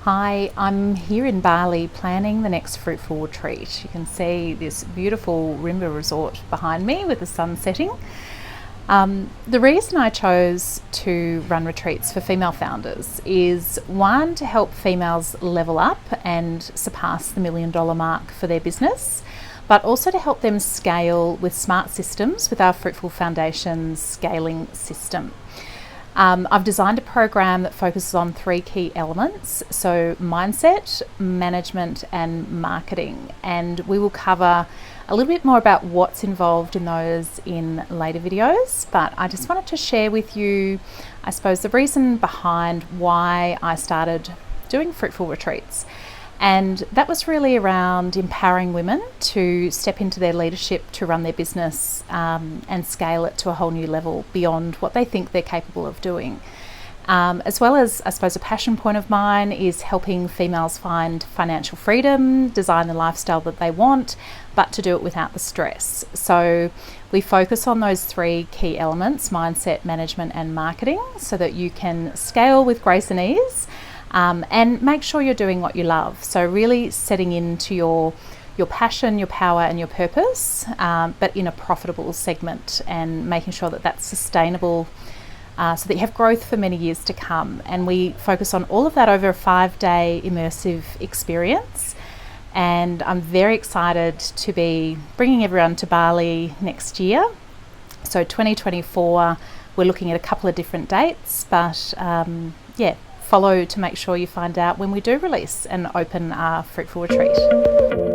Hi, I'm here in Bali planning the next Fruitful retreat. You can see this beautiful Rimba resort behind me with the sun setting. The reason I chose to run retreats for female founders is one, to help females level up and surpass the $1 million mark for their business, but also to help them scale with smart systems with our Fruitful Foundation's scaling system. I've designed a program that focuses on 3 key elements, so mindset, management and marketing, and we will cover a little bit more about what's involved in those in later videos, but I just wanted to share with you, I suppose, the reason behind why I started doing Fruitful retreats. And that was really around empowering women to step into their leadership to run their business and scale it to a whole new level beyond what they think they're capable of doing. As well as, I suppose, a passion point of mine is helping females find financial freedom, design the lifestyle that they want, but to do it without the stress. So we focus on those 3 key elements, mindset, management and marketing, so that you can scale with grace and ease. And make sure you're doing what you love. So really setting into your passion, your power and your purpose, but in a profitable segment, and making sure that that's sustainable so that you have growth for many years to come. And we focus on all of that over a 5-day immersive experience. And I'm very excited to be bringing everyone to Bali next year. So 2024, we're looking at a couple of different dates, but follow to make sure you find out when we do release and open our Fruitful retreat.